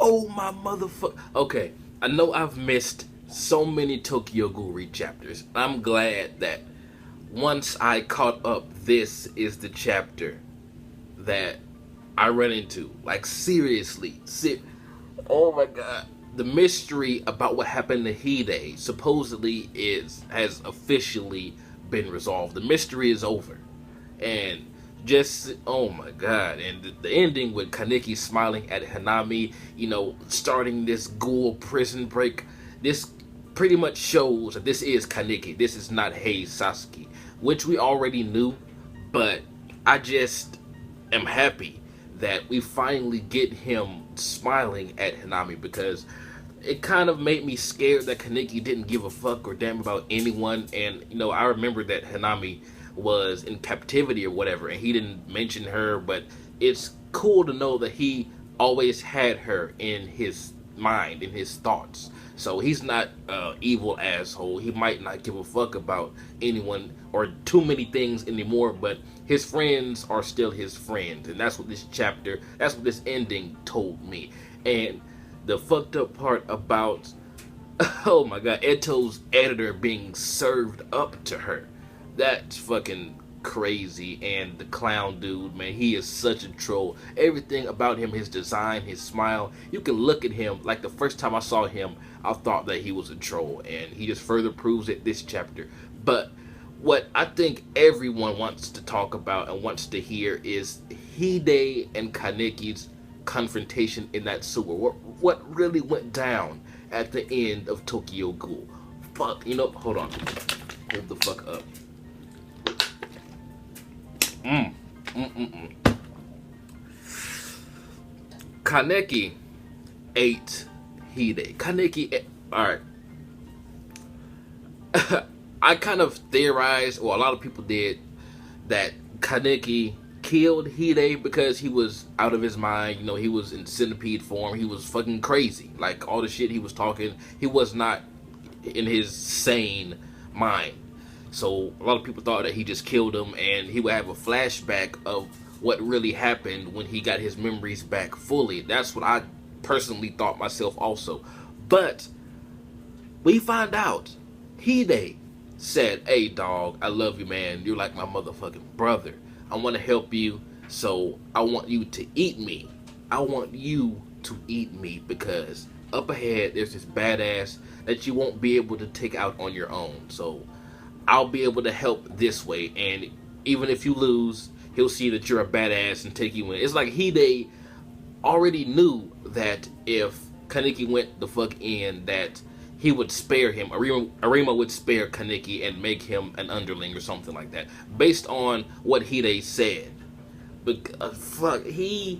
Oh my motherfucker. Okay, I know I've missed so many Tokyo Ghoul Read chapters. I'm glad that once I caught up, this is the chapter that I run into. Like, seriously. Oh my god. The mystery about what happened to Hide supposedly has officially been resolved. The mystery is over. And just, oh my god. And the ending with Kaneki smiling at Hanami, you know, starting this ghoul prison break. This pretty much shows that this is Kaneki. This is not Hei Sasuke, which we already knew, but I just am happy that we finally get him smiling at Hanami, because it kind of made me scared that Kaneki didn't give a fuck or damn about anyone. And you know, I remember that Hanami was in captivity or whatever, and he didn't mention her, but it's cool to know that he always had her in his mind, in his thoughts. So he's not evil asshole. He might not give a fuck about anyone or too many things anymore, but his friends are still his friends. And that's what this chapter, that's what this ending told me. And the fucked up part about, oh my god, Eto's editor being served up to her. That's fucking crazy. And the clown dude, man, he is such a troll. Everything about him, his design, his smile, you can look at him. Like, the first time I saw him, I thought that he was a troll, and he just further proves it this chapter. But what I think everyone wants to talk about and wants to hear is Hide and Kaneki's confrontation in that sewer. What really went down at the end of Tokyo Ghoul? Fuck, you know, hold on. Hold the fuck up. Kaneki ate Hide. Kaneki, alright. I kind of theorized, or a lot of people did, that Kaneki killed Hide because he was out of his mind. You know, he was in centipede form. He was fucking crazy. Like, all the shit he was talking, he was not in his sane mind. So a lot of people thought that he just killed him, and he would have a flashback of what really happened when he got his memories back fully. That's what I personally thought myself also. But we find out Hide said, "Hey dog, I love you, man. You're like my motherfucking brother. I want to help you, so I want you to eat me. I want you to eat me, because up ahead there's this badass that you won't be able to take out on your own. So I'll be able to help this way, and even if you lose, he'll see that you're a badass and take you in." It's like Hide already knew that if Kaneki went the fuck in, that he would spare him. Arima would spare Kaneki and make him an underling or something like that, based on what Hide said. But fuck, he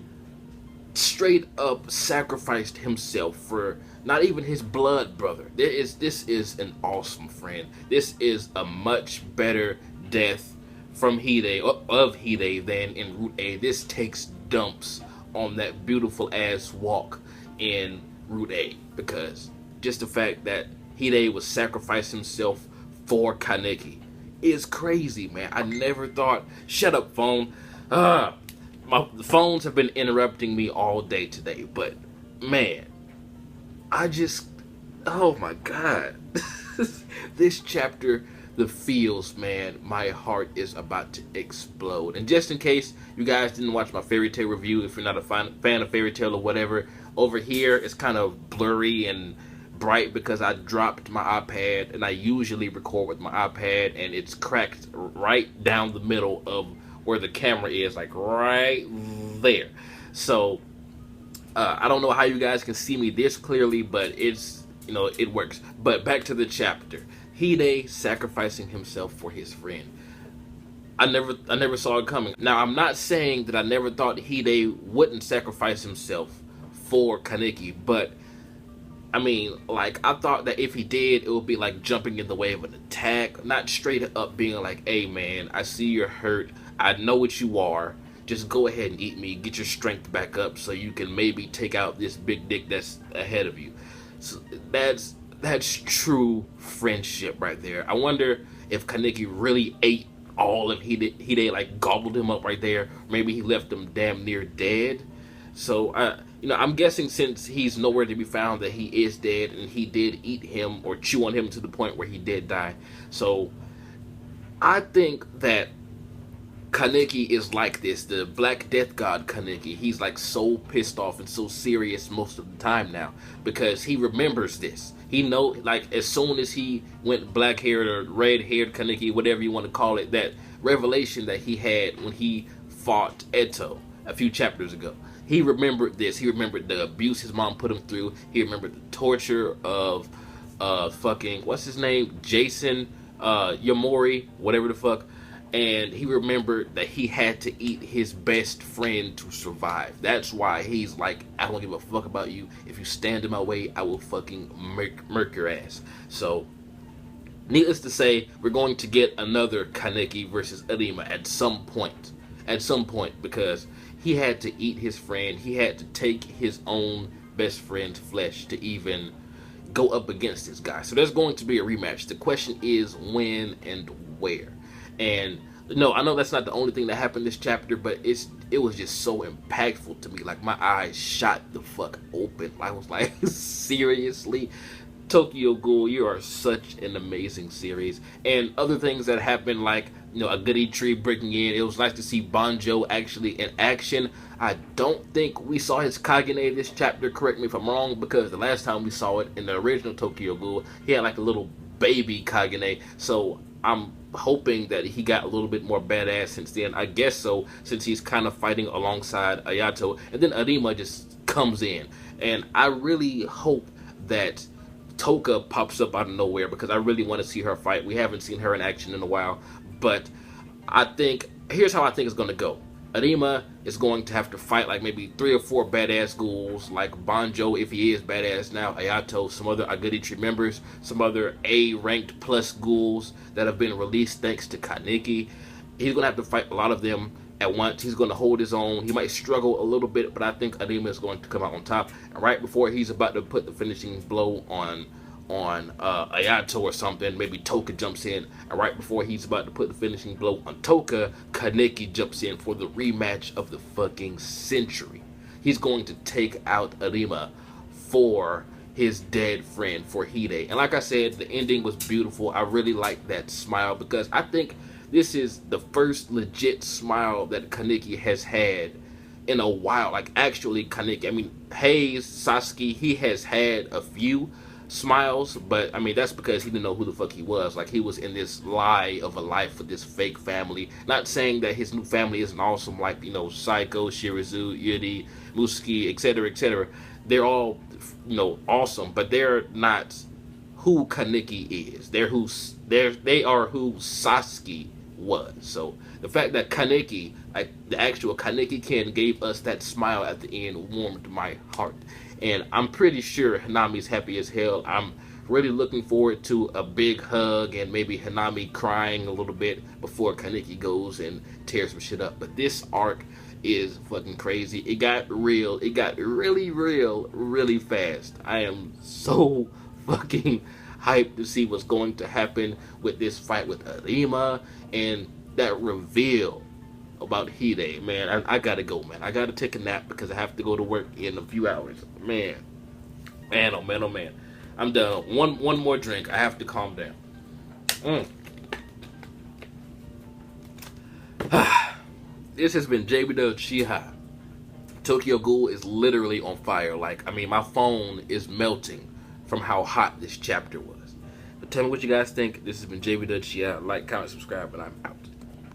straight up sacrificed himself for not even his blood brother. This is an awesome friend. This is a much better death from Hide, of Hide, than in Route A. This takes dumps on that beautiful ass walk in Route A, because just the fact that Hide was sacrificing himself for Kaneki is crazy, man. I never thought. Shut up, phone. The phones have been interrupting me all day today, but man, I just, oh my god. This chapter, the feels, man, my heart is about to explode. And just in case you guys didn't watch my fairy tale review, if you're not a fan of fairy tale or whatever, over here it's kind of blurry and bright because I dropped my iPad, and I usually record with my iPad, and it's cracked right down the middle of where the camera is, like right there. So I don't know how you guys can see me this clearly, but it's, you know, it works. But back to the chapter. Hide sacrificing himself for his friend. I never saw it coming. Now, I'm not saying that I never thought Hide wouldn't sacrifice himself for Kaneki, but I mean, like, I thought that if he did, it would be like jumping in the way of an attack, not straight up being like, "Hey man, I see you're hurt. I know what you are. Just go ahead and eat me. Get your strength back up so you can maybe take out this big dick that's ahead of you." So that's true friendship right there. I wonder if Kaneki really ate all of Hide, like gobbled him up right there. Maybe he left him damn near dead. So I'm guessing since he's nowhere to be found that he is dead, and he did eat him or chew on him to the point where he did die. So I think that Kaneki is like this, the Black Death God Kaneki. He's like so pissed off and so serious most of the time now because he remembers this. He know, like, as soon as he went black haired or red haired Kaneki, whatever you want to call it, that revelation that he had when he fought Eto a few chapters ago. He remembered this. He remembered the abuse his mom put him through. He remembered the torture of fucking, what's his name? Jason Yamori, whatever the fuck. And he remembered that he had to eat his best friend to survive. That's why he's like, I don't give a fuck about you. If you stand in my way, I will fucking murk your ass. So, needless to say, we're going to get another Kaneki versus Arima at some point. At some point, because he had to eat his friend. He had to take his own best friend's flesh to even go up against this guy. So there's going to be a rematch. The question is when and where. And no, I know that's not the only thing that happened this chapter, but it was just so impactful to me. Like, my eyes shot the fuck open. I was like, seriously? Tokyo Ghoul, you are such an amazing series. And other things that happened, like, a goody tree breaking in. It was nice to see Banjo actually in action. I don't think we saw his Kagane this chapter, correct me if I'm wrong, because the last time we saw it in the original Tokyo Ghoul, he had like a little baby Kagane. So I'm hoping that he got a little bit more badass since then. I guess so, since he's kind of fighting alongside Ayato. And then Arima just comes in. And I really hope that Toka pops up out of nowhere, because I really want to see her fight. We haven't seen her in action in a while. But I think, here's how I think it's going to go. Arima is going to have to fight like maybe 3 or 4 badass ghouls, like Banjo if he is badass now, Ayato, some other Aguri Tree members, some other A-ranked plus ghouls that have been released thanks to Kaneki. He's going to have to fight a lot of them at once. He's going to hold his own. He might struggle a little bit, but I think Arima is going to come out on top. And right before he's about to put the finishing blow on Ayato or something, maybe Toka jumps in, and right before he's about to put the finishing blow on Toka, Kaneki jumps in for the rematch of the fucking century. He's going to take out Arima for his dead friend, for Hide. And like I said, the ending was beautiful. I really like that smile, because I think this is the first legit smile that Kaneki has had in a while. Like, actually, Kaneki, I mean, Hayes, Sasuke, he has had a few smiles, but I mean, that's because he didn't know who the fuck he was. Like, he was in this lie of a life with this fake family. Not saying that his new family isn't awesome, like, Saiko, Shirazu, Yuri, Musuki, etc., etc. They're all, awesome, but they're not who Kaneki is. They are who Sasuke was. So the fact that Kaneki, like the actual Kaneki Ken, gave us that smile at the end warmed my heart. And I'm pretty sure Hanami's happy as hell. I'm really looking forward to a big hug and maybe Hanami crying a little bit before Kaneki goes and tears some shit up. But this arc is fucking crazy. It got real. It got really real really fast. I am so fucking hyped to see what's going to happen with this fight with Arima and that reveal about Hide. Man, I gotta go, man. I gotta take a nap because I have to go to work in a few hours. Man, oh man, oh man. I'm done. One more drink. I have to calm down. This has been jbDAuchiha. Tokyo Ghoul is literally on fire. Like, I mean, my phone is melting from how hot this chapter was. But tell me what you guys think. This has been jbDAuchiha. Like, comment, subscribe, and I'm out.